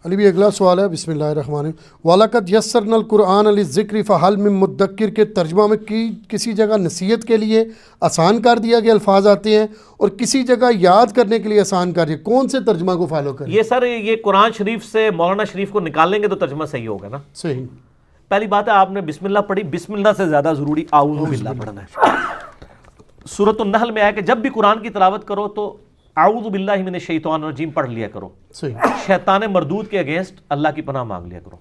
علی بھی اگلا سوال ہے، بسم اللہ الرحمن الرحیم۔ وَلَقَدْ يَسَّرْنَا الْقُرْآنَ لِلذِّكْرِ فَهَلْ مِن مُدَّكِّرٍ کے ترجمہ میں کسی جگہ نصیحت کے لیے آسان کر دیا گیا الفاظ آتے ہیں اور کسی جگہ یاد کرنے کے لیے آسان کر دیا، کون سے ترجمہ کو فالو کریں؟ یہ سر یہ قرآن شریف سے مولانا شریف کو نکال لیں گے تو ترجمہ صحیح ہوگا نا؟ صحیح۔ پہلی بات ہے آپ نے بسم اللہ پڑھی، بسم اللہ سے زیادہ ضروری اعوذ باللہ پڑھنا ہے۔ سورۃ النحل میں آیا کہ جب بھی قرآن کی تلاوت کرو تو اعوذ باللہ من الشیطان الرجیم پڑھ لیا کرو، شیطان مردود کے اگینسٹ اللہ کی پناہ مانگ لیا کرو۔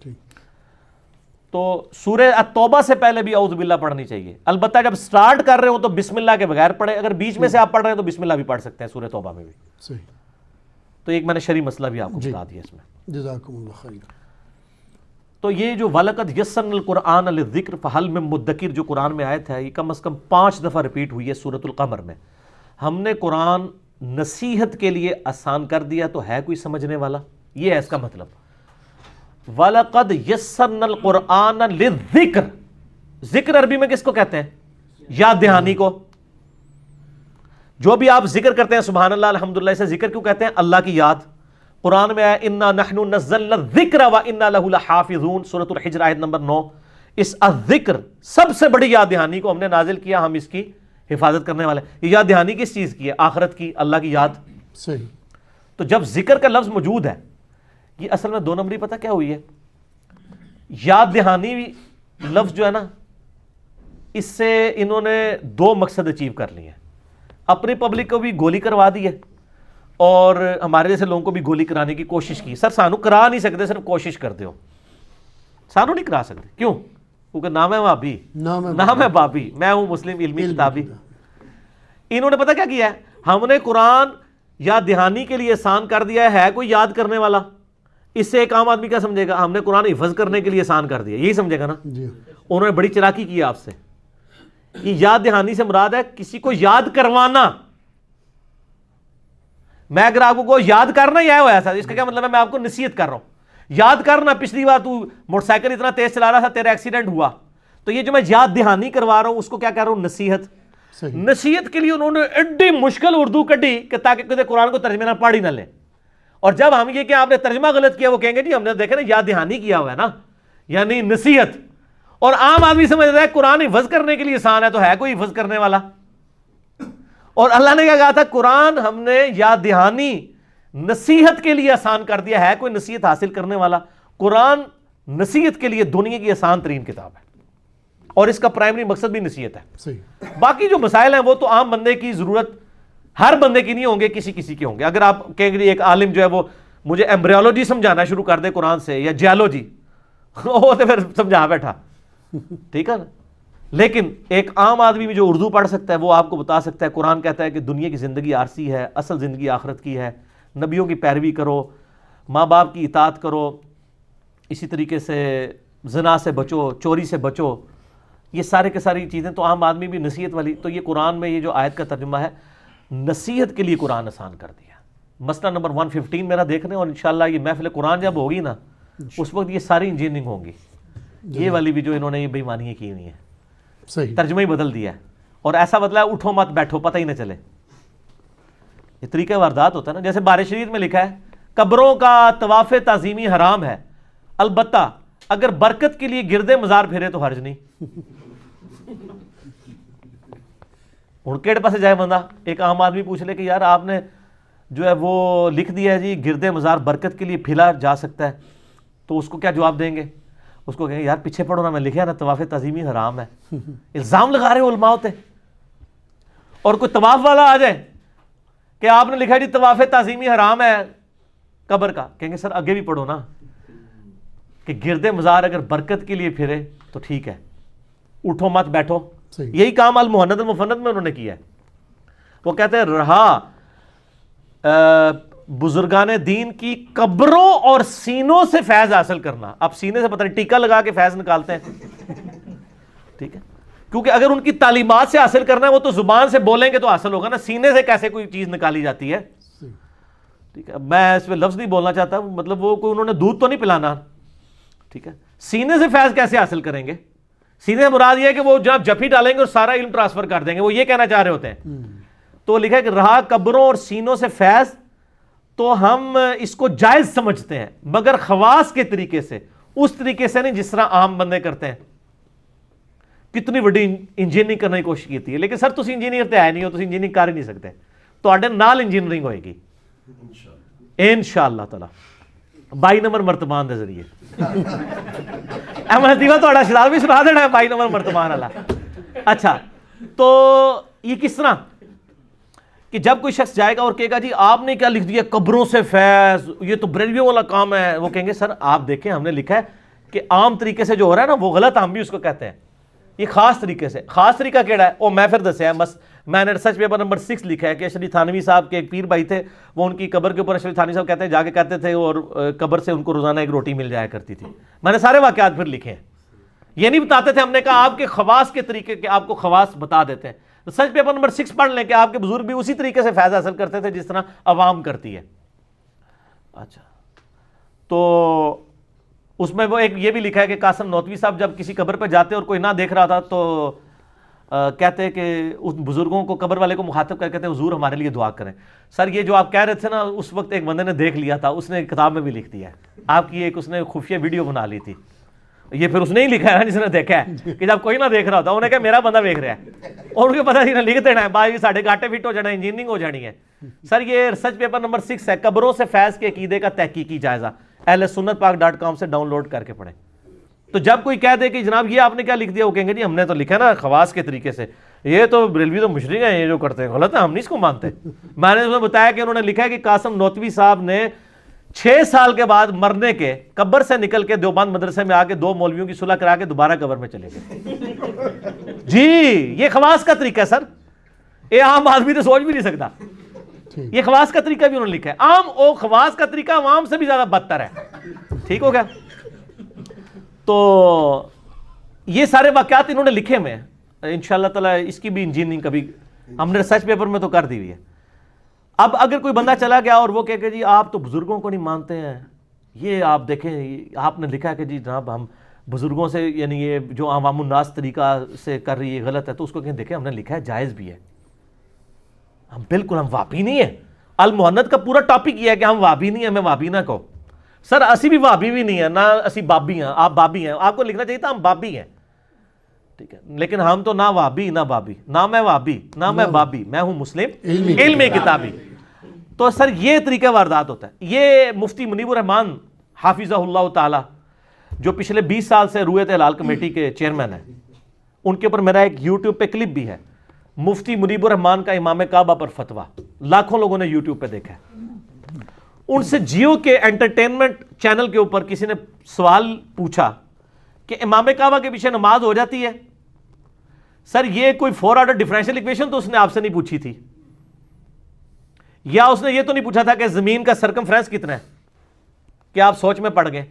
تو سورہ التوبہ سے پہلے بھی اعوذ باللہ پڑھنی چاہیے، البتہ جب سٹارٹ کر رہے ہو تو بسم اللہ کے بغیر پڑھے، اگر بیچ میں سے آپ پڑھ رہے ہیں تو بسم اللہ بھی پڑھ سکتے ہیں سورہ توبہ میں بھی۔ تو ایک میں نے شرعی مسئلہ بھی آپ کو بتا دیا اس میں۔ جزاکم اللہ خیر۔ تو یہ جو وَلَقَدْ يَسَّرْنَا الْقُرْآنَ لِلذِّكْرِ فَهَلْ مِن مُدَّكِرٍ جو قرآن میں آیت ہے، یہ کم از کم 5 دفعہ ریپیٹ ہوئی ہے سورۃ القمر میں۔ ہم نے قرآن نصیحت کے لیے آسان کر دیا تو ہے کوئی سمجھنے والا؟ یہ ہے اس کا مطلب۔ وَلَقَدْ يَسَّرْنَا الْقُرْآنَ لِلذِّكْرِ، ذکر عربی میں کس کو کہتے ہیں؟ یاد دہانی کو۔ جو بھی آپ ذکر کرتے ہیں سبحان اللہ الحمدللہ، اسے ذکر کیوں کہتے ہیں؟ اللہ کی یاد۔ قرآن میں آیا اِنَّا نَحْنُ نَزَّلْنَا الذِّكْرَ وَإِنَّا لَهُ لَحَافِظُونَ، سورۃ الحجر آیت نمبر 9۔ اس الذکر سب سے بڑی یاد دہانی کو ہم نے نازل کیا، ہم اس کی حفاظت کرنے والے۔ یہ یاد دہانی کس چیز کی ہے؟ آخرت کی، اللہ کی یاد۔ صحیح۔ تو جب ذکر کا لفظ موجود ہے، یہ اصل میں 2 نمبری پتہ کیا ہوئی ہے؟ یاد دہانی لفظ جو ہے نا، اس سے انہوں نے 2 مقصد اچیو کر لیے ہیں۔ اپنی پبلک کو بھی گولی کروا دی ہے اور ہمارے جیسے لوگوں کو بھی گولی کرانے کی کوشش کی۔ سر سانو کرا نہیں سکتے، صرف کوشش کر دیو، سانو نہیں کرا سکتے۔ کیوں؟ کیونکہ نام ہے بابی، نام ہے بابی، میں ہوں مسلم علمی کتابی۔ انہوں نے پتہ کیا کیا ہے؟ ہم نے قرآن یاد دہانی کے لیے آسان کر دیا ہے کوئی یاد کرنے والا؟ اس سے ایک عام آدمی کیا سمجھے گا؟ ہم نے قرآن حفظ کرنے کے لیے آسان کر دیا، یہی سمجھے گا نا؟ انہوں نے بڑی چلاکی کی آپ سے۔ یہ یاد دہانی سے مراد ہے کسی کو یاد کروانا۔ میں اگر آپ کو یاد کرنا ہی آیا ہوا تھا، اس کا کیا مطلب ہے؟ میں آپ کو نصیحت کر رہا ہوں۔ یاد کرنا، پچھلی بار تو موٹر سائیکل اتنا تیز چلا رہا تھا، تیرا ایکسیڈنٹ ہوا، تو یہ جو میں یاد دہانی کروا رہا ہوں اس کو کیا کہہ رہا ہوں؟ نصیحت۔ نصیحت کے لیے انہوں نے ایڈی مشکل اردو کڈی کہ تاکہ کسی قرآن کو ترجمے نہ پڑھ ہی نہ لے۔ اور جب ہم یہ کہ آپ نے ترجمہ غلط کیا، وہ کہیں گے جی ہم نے دیکھا نا یاد دہانی کیا ہوا ہے نا، یعنی نصیحت۔ اور عام آدمی سمجھ رہا ہے قرآن حفظ کرنے کے لیے آسان ہے تو ہے کوئی حفظ کرنے والا؟ اور اللہ نے کیا کہا تھا؟ قرآن ہم نے یاد دہانی نصیحت کے لیے آسان کر دیا، ہے کوئی نصیحت حاصل کرنے والا؟ قرآن نصیحت کے لیے دنیا کی آسان ترین کتاب ہے اور اس کا پرائمری مقصد بھی نصیحت ہے۔ باقی جو مسائل ہیں وہ تو عام بندے کی ضرورت، ہر بندے کی نہیں ہوں گے، کسی کسی کے ہوں گے۔ اگر آپ کہیں گے ایک عالم جو ہے وہ مجھے ایمبریولوجی سمجھانا شروع کر دے قرآن سے یا جیولوجی، وہ تو پھر سمجھا بیٹھا، ٹھیک ہے نا؟ لیکن ایک عام آدمی بھی جو اردو پڑھ سکتا ہے وہ آپ کو بتا سکتا ہے قرآن کہتا ہے کہ دنیا کی زندگی عارضی ہے، اصل زندگی آخرت کی ہے، نبیوں کی پیروی کرو، ماں باپ کی اطاعت کرو، اسی طریقے سے زنا سے بچو، چوری سے بچو، یہ سارے کے ساری چیزیں تو عام آدمی بھی نصیحت والی۔ تو یہ قرآن میں یہ جو آیت کا ترجمہ ہے، نصیحت کے لیے قرآن آسان کر دیا۔ مسئلہ نمبر 115 میرا دیکھنے، اور انشاءاللہ یہ محفل قرآن جب ہوگی نا اس وقت یہ ساری انجینئرنگ ہوں گی، یہ والی بھی جو انہوں نے یہ بے ایمانیاں کی ہوئی ہیں، ترجمہ ہی بدل دیا ہے اور ایسا بدلا ہے اٹھو مت بیٹھو پتہ ہی نہ چلے۔ یہ طریقہ واردات ہوتا ہے نا، جیسے بارش شریف میں لکھا ہے قبروں کا طواف تعظیمی حرام ہے، البتہ اگر برکت کے لیے گرد مزار پھرے تو حرج نہیں۔ ہوں کہڑے پاسے جائے بندہ؟ ایک عام آدمی پوچھ لے کہ یار آپ نے جو ہے وہ لکھ دیا ہے جی گرد مزار برکت کے لیے پھیلا جا سکتا ہے، تو اس کو کیا جواب دیں گے؟ اس کو کہیں گے یار پیچھے پڑھو نا، میں لکھا نا طواف تعظیمی حرام ہے۔ الزام لگا رہے ہو علماء ہوتے۔ اور کوئی طواف والا آ جائے کہ آپ نے لکھا جی طواف تعظیمی حرام ہے قبر کا، کہیں گے سر آگے بھی پڑھو نا کہ گرد مزار اگر برکت کے لیے پھرے تو ٹھیک ہے، اٹھو مت بیٹھو۔ یہی کام المہند المفند میں انہوں نے کیا ہے۔ وہ کہتے ہیں رہا بزرگان دین کی قبروں اور سینوں سے فیض حاصل کرنا۔ اب سینے سے پتہ نہیں ٹیکا لگا کے فیض نکالتے ہیں، ٹھیک ہے، کیونکہ اگر ان کی تعلیمات سے حاصل کرنا ہے وہ تو زبان سے بولیں گے تو حاصل ہوگا نا، سینے سے کیسے کوئی چیز نکالی جاتی ہے؟ ٹھیک ہے، میں اس پہ لفظ نہیں بولنا چاہتا، مطلب وہ کوئی انہوں نے دودھ تو نہیں پلانا، ٹھیک ہے، سینے سے فیض کیسے حاصل کریں گے؟ سینے سے مراد یہ ہے کہ وہ جب جفی ڈالیں گے اور سارا علم ٹرانسفر کر دیں گے، وہ یہ کہنا چاہ رہے ہوتے ہیں۔ تو لکھا ہے کہ رہا قبروں اور سینوں سے فیض تو ہم اس کو جائز سمجھتے ہیں، مگر خواص کے طریقے سے، اس طریقے سے نہیں جس طرح عام بندے کرتے ہیں. کتنی بڑی انجینئرنگ کرنے کی کوشش کی ہے، لیکن سر تسی انجینئر تے آئے نہیں ہو، تسی انجینئرنگ کر ہی نہیں سکتے. تواڈے نال انجینئرنگ ہوئے گی انشاءاللہ تعالی 22 نمبر مرتبان دے ذریعے. احمد دیوا تہاڈا شرار بھی سنا دینا ہے 22 نمبر مرتبان والا. اچھا تو یہ کس طرح کہ جب کوئی شخص جائے گا اور کہے گا جی آپ نے کیا لکھ دیا قبروں سے فیض، یہ تو بریلویوں والا کام ہے، وہ کہیں گے سر آپ دیکھیں ہم نے لکھا ہے کہ عام طریقے سے جو ہو رہا ہے نا وہ غلط، ہم بھی اس کو کہتے ہیں. یہ خاص طریقے سے. خاص طریقہ کیڑا ہے وہ میں پھر دسیا ہے. بس میں نے ریسرچ پیپر نمبر 6 لکھا ہے کہ اشرف تھانوی صاحب کے ایک پیر بھائی تھے، وہ ان کی قبر کے اوپر اشرف تھانوی صاحب کہتے ہیں جا کے کہتے تھے اور قبر سے ان کو روزانہ ایک روٹی مل جایا کرتی تھی. میں نے سارے واقعات پھر لکھے ہیں. یہ نہیں بتاتے تھے، ہم نے کہا آپ کے خواص کے طریقے کے آپ کو خواص بتا دیتے ہیں. ریسرچ پیپر نمبر 6 پڑھ لیں کہ آپ کے بزرگ بھی اسی طریقے سے فیض حاصل کرتے تھے جس طرح عوام کرتی ہے. اچھا تو اس میں وہ ایک یہ بھی لکھا ہے کہ قاسم نوتوی صاحب جب کسی قبر پہ جاتے اور کوئی نہ دیکھ رہا تھا تو کہتے ہیں کہ اس بزرگوں کو قبر والے کو مخاطب کر کہتے ہیں حضور ہمارے لیے دعا کریں. سر یہ جو آپ کہہ رہے تھے نا اس وقت ایک بندے نے دیکھ لیا تھا، اس نے کتاب میں بھی لکھ دیا ہے. آپ کی ایک اس نے خفیہ ویڈیو بنا لی تھی. یہ پھر اس نے ہی لکھا ہے جس نے دیکھا ہے کہ جب کوئی نہ دیکھ رہا ہوتا انہیں کہا میرا بندہ دیکھ رہا ہے اور ان کو پتہ نہیں لکھ دینا ہے بھائی ساڑھے گاٹے فٹ ہو جانا ہے، انجینئرنگ ہو جانی ہے. سر یہ ریسرچ پیپر نمبر 6 ہے، قبروں سے فیض کے عقیدے کا تحقیقی جائزہ، ahlsunnatpak.com سے ڈاؤن لوڈ کر کے پڑھیں. تو جب کوئی کہہ دے کہ جناب یہ آپ نے کیا لکھ دیا، وہ کہیں گے جی ہم نے تو لکھا نا خواص کے طریقے سے، یہ تو بریلوی تو مشرک ہیں، یہ جو کرتے ہیں غلط ہے، ہم نہیں اس کو مانتے. میں نے اس میں بتایا کہ انہوں نے لکھا ہے کہ قاسم نوتوی صاحب نے 6 سال کے بعد مرنے کے قبر سے نکل کے دیوبند مدرسے میں آ کے 2 مولویوں کی صلح کرا کے دوبارہ قبر میں چلے گئے. جی یہ خواص کا طریقہ ہے سر، یہ عام آدمی تو سوچ بھی نہیں سکتا. یہ خواص کا طریقہ بھی انہوں نے لکھا ہے. عام او خواص کا طریقہ عوام سے بھی زیادہ بدتر ہے. ٹھیک ہو گیا. تو یہ سارے واقعات انہوں نے لکھے میں انشاءاللہ تعالی اس کی بھی انجینئرنگ کبھی ہم نے ریسرچ پیپر میں تو کر دی ہوئی ہے. اب اگر کوئی بندہ چلا گیا اور وہ کہے کہ جی آپ تو بزرگوں کو نہیں مانتے ہیں، یہ آپ دیکھیں آپ نے لکھا ہے کہ جی جناب ہم بزرگوں سے یعنی یہ جو عوام الناس طریقہ سے کر رہی ہے غلط ہے، تو اس کو کہیں دیکھیں ہم نے لکھا ہے جائز بھی ہے. ہم بالکل ہم وابی نہیں ہیں. المحنت کا پورا ٹاپک یہ ہے کہ ہم وابی نہیں ہیں، ہمیں وابی نہ کہو. سر اسی بھی وابی بھی نہیں ہے، نہ اسی بابی ہیں، آپ بابی ہیں. آپ کو لکھنا چاہیے تھا ہم بابی ہیں، ٹھیک ہے، لیکن ہم تو نہ وابی نہ بابی، نہ میں وابی نہ میں بابی، میں ہوں مسلم علم کتابی. تو سر یہ طریقہ واردات ہوتا ہے. یہ مفتی منیب الرحمان حافظہ اللہ تعالی جو پچھلے 20 سال سے رویت ہلال کمیٹی کے چیئرمین ہیں، ان کے اوپر میرا ایک یوٹیوب پہ کلپ بھی ہے، مفتی منیب الرحمان کا امام کعبہ پر فتویٰ، لاکھوں لوگوں نے یوٹیوب پہ دیکھا ہے. ان سے جیو کے انٹرٹینمنٹ چینل کے اوپر کسی نے سوال پوچھا کہ امام کعبہ کے پیچھے نماز ہو جاتی ہے. سر یہ کوئی 4 آرڈر ڈیفرنشیل ایکویشن تو اس نے آپ سے نہیں پوچھی تھی، یا اس نے یہ تو نہیں پوچھا تھا کہ زمین کا سرکمفرنس کتنا ہے کہ آپ سوچ میں پڑ گئے.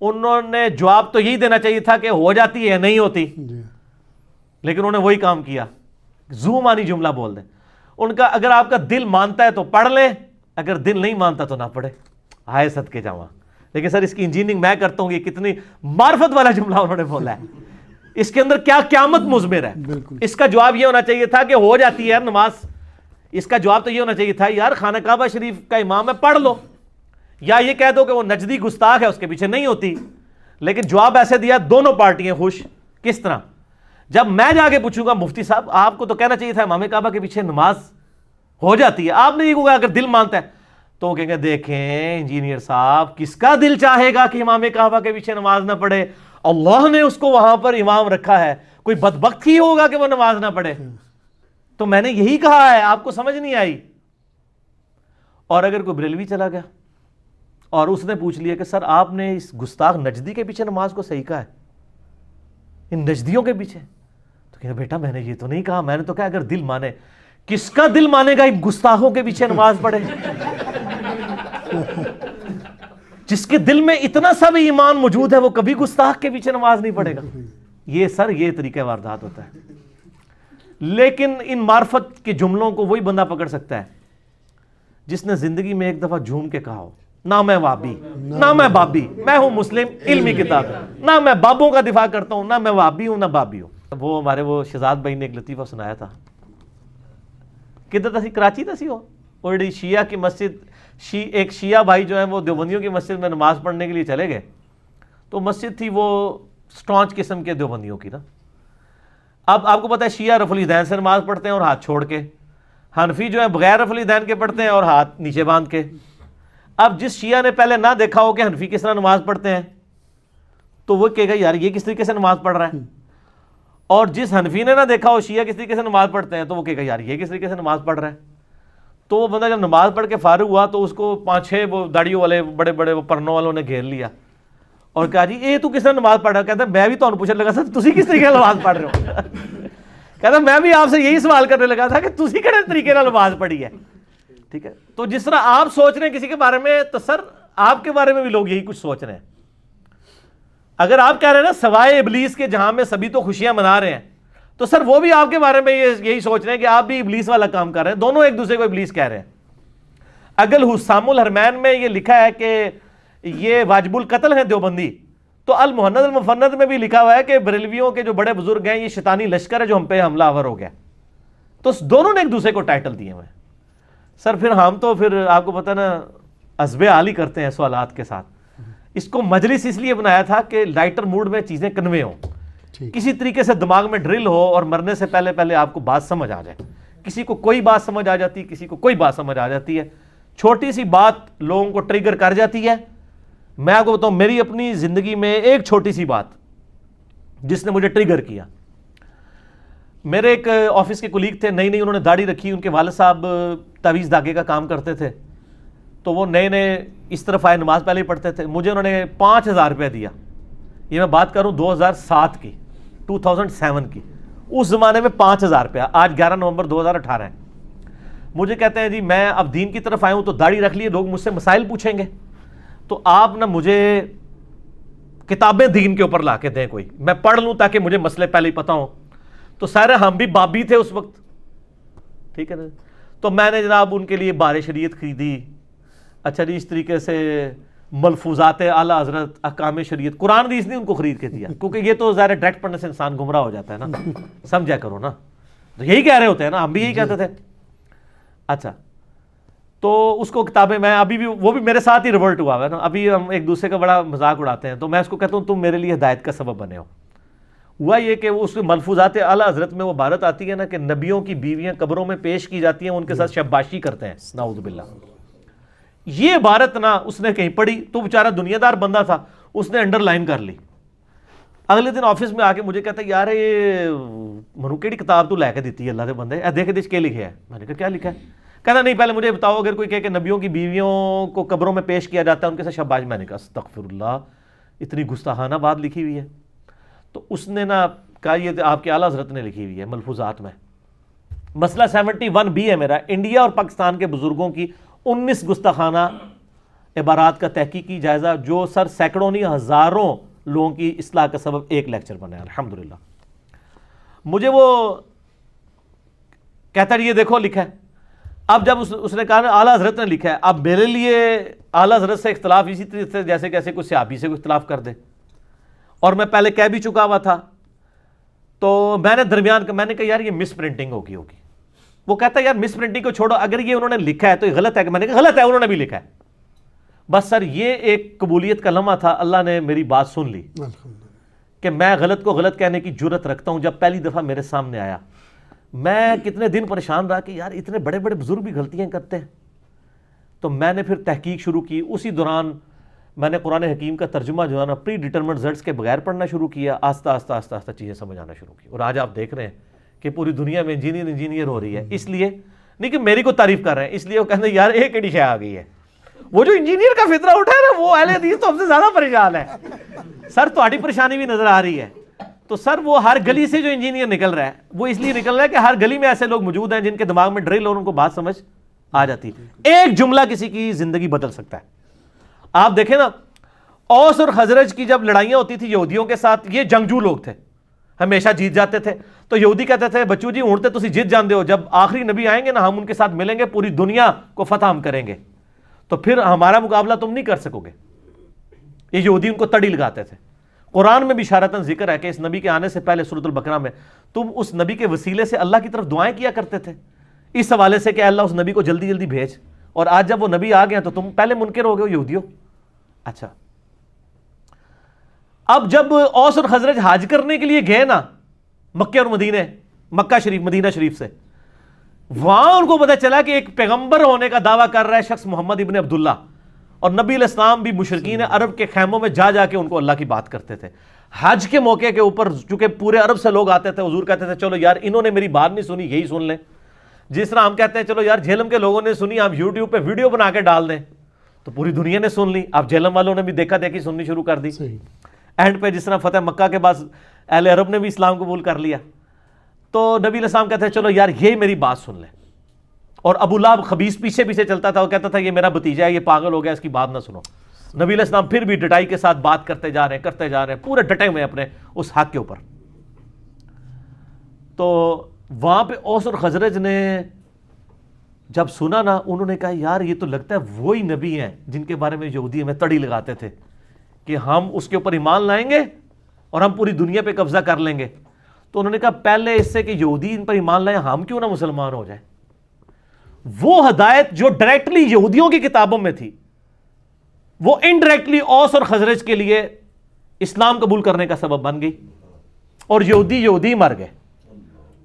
انہوں نے جواب تو یہی دینا چاہیے تھا کہ ہو جاتی ہے یا نہیں ہوتی، لیکن انہوں نے وہی کام کیا، زومانی جملہ بول دیں. ان کا اگر آپ کا دل مانتا ہے تو پڑھ لے، اگر دل نہیں مانتا تو نہ پڑھے. ہائے صدقے جاواں. لیکن سر اس کی انجینئرنگ میں کرتا ہوں، یہ کتنی معرفت والا جملہ انہوں نے بولا ہے، اس کے اندر کیا قیامت مضمر ہے. اس کا جواب یہ ہونا چاہیے تھا کہ ہو جاتی ہے نماز. اس کا جواب تو یہ ہونا چاہیے تھا یار خانہ کعبہ شریف کا امام ہے پڑھ لو، یا یہ کہہ دو کہ وہ نجدی گستاخ ہے اس کے پیچھے نہیں ہوتی. لیکن جواب ایسے دیا دونوں پارٹیاں خوش. کس طرح؟ جب میں جا کے پوچھوں گا مفتی صاحب آپ کو تو کہنا چاہیے تھا امام کعبہ کے پیچھے نماز ہو جاتی ہے، آپ نے یہ کہا اگر دل مانتا ہے، تو وہ کہیں گے دیکھیں انجینئر صاحب کس کا دل چاہے گا کہ امام کعبہ کے پیچھے نماز نہ پڑھے؟ اللہ نے اس کو وہاں پر امام رکھا ہے، کوئی بدبخت ہی ہوگا کہ وہ نماز نہ پڑھے. تو میں نے یہی کہا ہے، آپ کو سمجھ نہیں آئی. اور اگر کوئی بریلوی چلا گیا اور اس نے پوچھ لیا کہ سر آپ نے اس گستاخ نجدی کے پیچھے نماز کو صحیح کہا ہے، ان نجدیوں کے پیچھے، تو کہا بیٹا میں نے یہ تو نہیں کہا، میں نے تو کہا اگر دل مانے. کس کا دل مانے گا ان گستاخوں کے پیچھے نماز پڑھے؟ جس کے دل میں اتنا سا بھی ایمان موجود ہے وہ کبھی گستاخ کے پیچھے نماز نہیں پڑھے گا. یہ سر یہ طریقہ واردات ہوتا ہے. لیکن ان معرفت کے جملوں کو وہی بندہ پکڑ سکتا ہے جس نے زندگی میں ایک دفعہ جھوم کے کہا ہو نہ میں وابی نہ میں بابی، میں ہوں مسلم علمی کتاب، نہ میں بابوں کا دفاع کرتا ہوں، نہ میں وابی ہوں نہ بابی ہوں. وہ ہمارے وہ شہزاد بھائی نے ایک لطیفہ سنایا تھا. کدھر تھی؟ کراچی تھی وہ شیعہ کی مسجد ایک شیعہ بھائی جو ہیں وہ دیوبندیوں کی مسجد میں نماز پڑھنے کے لیے چلے گئے، تو مسجد تھی وہ سٹانچ قسم کے دیوبندیوں کی نا. اب آپ کو پتہ ہے شیعہ رفع الیدین سے نماز پڑھتے ہیں اور ہاتھ چھوڑ کے، حنفی جو ہے بغیر رفع الیدین کے پڑھتے ہیں اور ہاتھ نیچے باندھ کے. اب جس شیعہ نے پہلے نہ دیکھا ہو کہ حنفی کس طرح نماز پڑھتے ہیں تو وہ کہے گا یار یہ کس طریقے سے نماز پڑھ رہا ہے، اور جس حنفی نے نہ دیکھا ہو شیعہ کس طریقے سے نماز پڑھتے ہیں تو وہ کہے گا یار یہ کس طریقے سے نماز پڑھ رہا ہے. تو وہ بندہ جب نماز پڑھ کے فارغ ہوا تو اس کو 5-6 وہ داڑیوں والے بڑے بڑے وہ پرنوں والوں نے گھیر لیا اور کہا جی یہ تو کس طرح نماز پڑھ رہا ہے. کہتا میں بھی تمہیں پوچھنے لگا سر تسی کس طریقے سے نماز پڑھ رہے ہو. کہتا میں بھی آپ سے یہی سوال کرنے لگا تھا کہ تسی کہڑے طریقے سے نماز پڑھی ہے. ٹھیک ہے، تو جس طرح آپ سوچ رہے ہیں کسی کے بارے میں تو سر آپ کے بارے میں بھی لوگ یہی کچھ سوچ رہے ہیں. اگر آپ کہہ رہے ہیں نا سوائے ابلیس کے جہاں میں سبھی تو خوشیاں منا رہے ہیں تو سر وہ بھی آپ کے بارے میں یہی سوچ رہے ہیں کہ آپ بھی ابلیس والا کام کر رہے ہیں. دونوں ایک دوسرے کو ابلیس کہہ رہے ہیں. اگل حسام الحرمین میں یہ لکھا ہے کہ یہ واجب القتل ہیں دیوبندی، تو المہند المفند میں بھی لکھا ہوا ہے کہ بریلویوں کے جو بڑے بزرگ ہیں یہ شیطانی لشکر ہے جو ہم پہ حملہ آور ہو گیا. تو دونوں نے ایک دوسرے کو ٹائٹل دیے ہوئے. سر پھر ہم تو پھر آپ کو پتہ نا عزب عالی کرتے ہیں سوالات کے ساتھ. اس کو مجلس اس لیے بنایا تھا کہ لائٹر موڈ میں چیزیں کنوے ہوں، کسی طریقے سے دماغ میں ڈرل ہو اور مرنے سے پہلے پہلے آپ کو بات سمجھ آ جائے. کسی کو کوئی بات سمجھ آ جاتی، کسی کو کوئی بات سمجھ آ جاتی ہے. چھوٹی سی بات لوگوں کو ٹریگر کر جاتی ہے. میں آپ کو بتاؤں میری اپنی زندگی میں ایک چھوٹی سی بات جس نے مجھے ٹریگر کیا. میرے ایک آفس کے کولیگ تھے، نئی انہوں نے داڑھی رکھی، ان کے والد صاحب تعویذ دھاگے کا کام کرتے تھے، تو وہ نئے اس طرف آئے، نماز پہلے ہی پڑھتے تھے. مجھے انہوں نے 5,000 روپے دیا. یہ میں بات کروں 2007 کی، 2007 کی. اس زمانے میں 5,000 روپیہ. آج 11 نومبر 2018 ہے. مجھے کہتے ہیں جی میں اب دین کی طرف آیا ہوں تو داڑھی رکھ لیے، لوگ مجھ سے مسائل پوچھیں گے تو آپ نہ مجھے کتابیں دین کے اوپر لا کے دیں، کوئی میں پڑھ لوں تاکہ مجھے مسئلے پہلے ہی پتہ ہوں. تو سارے ہم بھی بابی تھے اس وقت، ٹھیک ہے نا. تو میں نے جناب ان کے لیے بار شریعت خریدی. اچھا جی، اس طریقے سے ملفوظات اعلیٰ حضرت، احکام شریعت، قرآن حدیث نہیں ان کو خرید کے دیا کیونکہ یہ تو ظاہر ڈائریکٹ پڑھنے سے انسان گمراہ ہو جاتا ہے نا. سمجھا کرو نا، تو یہی کہہ رہے ہوتے ہیں نا، ہم بھی یہی کہتے تھے. اچھا تو اس کو کتابیں میں ابھی بھی وہ بھی میرے ساتھ ہی ریورٹ ہوا ہے نا. ابھی ہم ایک دوسرے کا بڑا مذاق اڑاتے ہیں تو میں اس کو کہتا ہوں تم میرے لیے ہدایت کا سبب بنے ہو. ہوا یہ کہ اس ملفوظات اعلیٰ حضرت میں وہ عبارت آتی ہے نا کہ نبیوں کی بیویاں قبروں میں پیش کی جاتی ہیں، ان کے ساتھ شباشی کرتے ہیں، نعوذ باللہ. یہ عبارت نا اس نے کہیں پڑھی تو بیچارہ دنیا دار بندہ تھا، اس نے انڈر لائن کر لی. اگلے دن آفس میں آ کے مجھے کہتا ہے یار یہ منو کیڑی کتاب تو لے کے دیتی ہے اللہ دے بندے، دیکھ دیکھ کیا لکھے ہے. میں نے کہا کیا لکھا ہے؟ کہتا نہیں پہلے مجھے بتاؤ اگر کوئی کہے کہ نبیوں کی بیویوں کو قبروں میں پیش کیا جاتا ہے ان کے ساتھ شاباش. میں نے کہا استغفر اللہ، اتنی گستاخانہ بات لکھی ہوئی ہے. تو اس نے نا کہا یہ آپ کے اعلیٰ حضرت نے لکھی ہوئی ہے ملفوظات میں. مسئلہ 71B ہے میرا، انڈیا اور پاکستان کے بزرگوں کی 19 گستاخانہ عبارات کا تحقیقی جائزہ جو سر سینکڑوں نہیں ہزاروں لوگوں کی اصلاح کا سبب ایک لیکچر بنا ہے الحمدللہ. مجھے وہ کہتا ہے یہ دیکھو لکھا ہے. اب جب اس نے کہا نا اعلیٰ حضرت نے لکھا ہے، اب میرے لیے اعلیٰ حضرت سے اختلاف اسی طریقے سے جیسے کیسے کوئی صحابی سے کوئی اختلاف کر دے، اور میں پہلے کہہ بھی چکا ہوا تھا. تو میں نے درمیان کا میں نے کہا یار یہ مس پرنٹنگ ہوگی. وہ کہتا ہے یار مس پرنٹنگ کو چھوڑو، اگر یہ انہوں نے لکھا ہے تو یہ غلط ہے. کہ میں نے کہا غلط ہے، انہوں نے بھی لکھا ہے. بس سر یہ ایک قبولیت کا لمحہ تھا، اللہ نے میری بات سن لی کہ میں غلط کو غلط کہنے کی جرت رکھتا ہوں. جب پہلی دفعہ میرے سامنے آیا میں کتنے دن پریشان رہا کہ یار اتنے بڑے بڑے بزرگ بھی غلطیاں کرتے ہیں. تو میں نے پھر تحقیق شروع کی. اسی دوران میں نے قرآن حکیم کا ترجمہ جو ہے نا پری ڈیٹرمنٹ رزلٹس کے بغیر پڑھنا شروع کیا. آہستہ آہستہ آہستہ آہستہ چیزیں سمجھ آنا شروع کی. اور آج آپ دیکھ رہے ہیں کہ پوری دنیا میں انجینئر ہو رہی ہے. اس لیے نہیں کہ میری کو تعریف کر رہے ہیں، اس لیے وہ کہتے ہیں یار ایک ایڈی شے آ گئی ہے. وہ جو انجینئر کا فطرہ اٹھا ہے نا وہ اہل حدیث تو ہم سے زیادہ پریشان ہے. سر تہاڈی پریشانی بھی نظر آ رہی ہے. تو سر وہ ہر گلی سے جو انجینئر نکل رہا ہے وہ اس لیے نکل رہا ہے کہ ہر گلی میں ایسے لوگ موجود ہیں جن کے دماغ میں ڈرل اور ان کو بات سمجھ آ جاتی ہے. ایک جملہ کسی کی زندگی بدل سکتا ہے. آپ دیکھیں نا اوس اور خزرج کی جب لڑائیاں ہوتی تھی یہودیوں کے ساتھ، یہ جنگجو لوگ تھے، ہمیشہ جیت جاتے تھے. تو یہودی کہتے تھے بچو جی اونٹتے تسی جیت جاندے ہو، جب آخری نبی آئیں گے نا ہم ان کے ساتھ ملیں گے، پوری دنیا کو فتح ہم کریں گے، تو پھر ہمارا مقابلہ تم نہیں کر سکو گے. یہ یہودی ان کو تڑی لگاتے تھے. قرآن میں بھی اشارتاً ذکر ہے کہ اس نبی کے آنے سے پہلے سورۃ البقرہ میں تم اس نبی کے وسیلے سے اللہ کی طرف دعائیں کیا کرتے تھے اس حوالے سے کہ اللہ اس نبی کو جلدی جلدی بھیج. اور آج جب وہ نبی آ گیا تو تم پہلے منکر ہو گئے یہودیوں. اچھا اب جب اوس اور خزرج حج کرنے کے لیے گئے نا مکہ اور مکہ شریف مدینہ شریف سے, وہاں ان کو پتہ چلا کہ ایک پیغمبر ہونے کا دعویٰ کر رہا ہے شخص محمد ابن عبداللہ, اور نبی علیہ السلام بھی مشرکین عرب کے خیموں میں جا کے ان کو اللہ کی بات کرتے تھے. حج کے موقع کے اوپر چونکہ پورے عرب سے لوگ آتے تھے, حضور کہتے تھے چلو یار انہوں نے میری بات نہیں سنی, یہی سن لیں. جس طرح ہم کہتے ہیں چلو یار جہلم کے لوگوں نے سنی, ہم یوٹیوب پہ ویڈیو بنا کے ڈال دیں, تو پوری دنیا نے سن لی. اب جہلم والوں نے بھی دیکھا دیکھی سننی شروع کر دی. اینڈ پہ جس طرح فتح مکہ کے بعد اہل عرب نے بھی اسلام قبول کر لیا, تو نبی علیہ السلام کہتے ہیں چلو یار یہی میری بات سن لیں. اور ابو لہب خبیث پیچھے پیچھے چلتا تھا, وہ کہتا تھا یہ میرا بھتیجا ہے, یہ پاگل ہو گیا, اس کی بات نہ سنو. نبی علیہ السلام پھر بھی ڈٹائی کے ساتھ بات کرتے جا رہے ہیں, پورے ڈٹے ہوئے اپنے اس حق کے اوپر. تو وہاں پہ اوس اور خزرج نے جب سنا نا, انہوں نے کہا یار یہ تو لگتا ہے وہی نبی ہیں جن کے بارے میں یہودی ہمیں تڑی لگاتے تھے کہ ہم اس کے اوپر ایمان لائیں گے اور ہم پوری دنیا پہ قبضہ کر لیں گے. تو انہوں نے کہا پہلے اس سے کہ یہودی ان پر ایمان لائیں, ہم کیوں نہ مسلمان ہو جائیں. وہ ہدایت جو ڈائریکٹلی یہودیوں کی کتابوں میں تھی, وہ انڈائریکٹلی اوس اور خزرج کے لیے اسلام قبول کرنے کا سبب بن گئی, اور یہودی مر گئے.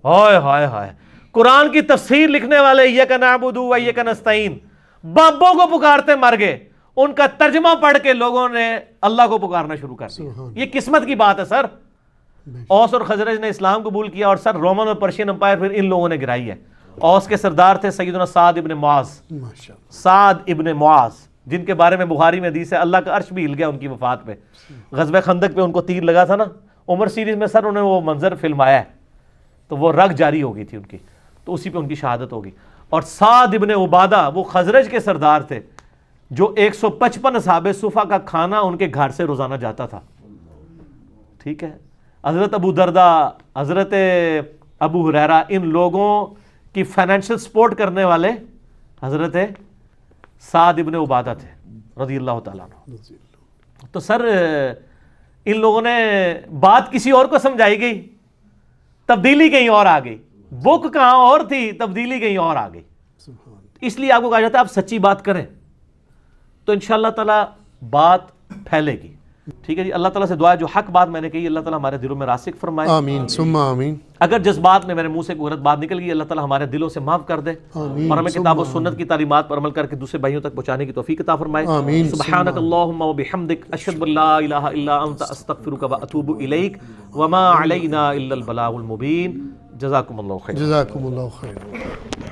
ہائے ہائے ہائے, قرآن کی تفسیر لکھنے والے ایاک نعبد و ایاک نستعین بابوں کو پکارتے مر گئے, ان کا ترجمہ پڑھ کے لوگوں نے اللہ کو پکارنا شروع کر دیا. یہ قسمت کی بات ہے سر. اوس اور خزرج نے اسلام قبول کیا, اور سر رومن اور پرشین امپائر پھر ان لوگوں نے گرائی ہے. اوس کے سردار تھے سیدنا سعد ابن معاذ, جن کے بارے میں بخاری میں حدیث ہے اللہ کا عرش بھی ہل گیا ان کی وفات پہ. غزوہ خندق پہ ان کو تیر لگا تھا نا, عمر سیریز میں سر انہوں نے وہ منظر فلمایا ہے, تو وہ رگ جاری ہو گئی تھی ان کی, تو اسی پہ ان کی شہادت ہوگی. اور سعد ابن عبادہ وہ خزرج کے سردار تھے, جو 155 اصحاب صفا کا کھانا ان کے گھر سے روزانہ جاتا تھا. ٹھیک ہے, حضرت ابو دردہ, حضرت ابو ہریرہ, ان لوگوں کی فائنینشل سپورٹ کرنے والے حضرت سعد ابن عبادہ تھے رضی اللہ تعالیٰ عنہ. تو سر ان لوگوں نے بات کسی اور کو سمجھائی گئی, تبدیلی کہیں اور آ گئی. بک کہاں اور تھی, تبدیلی کہیں اور آ گئی. اس لیے آپ کو کہا جاتا ہے آپ سچی بات کریں تو انشاءاللہ تعالیٰ بات پھیلے گی. ٹھیک ہے جی, اللہ تعالیٰ سے دعا ہے جو حق بات میں نے کہی اللہ تعالیٰ ہمارے دلوں میں راسخ فرمائے. آمین ثم آمین. اگر جذبات میں میرے منہ سے کوئی غلط بات نکل گئی اللہ تعالیٰ ہمارے دلوں سے معاف کر دے, اور ہمیں کتاب و سنت کی تعلیمات پر عمل کر کے دوسرے بھائیوں تک پہنچانے کی توفیق عطا فرمائے. سبحانک اللہم و بحمدک, اشہد ان لا الہ الا انت, استغفرک و اتوب الیک, وما علینا الا البلاغ المبین. جزاکم اللہ خیر.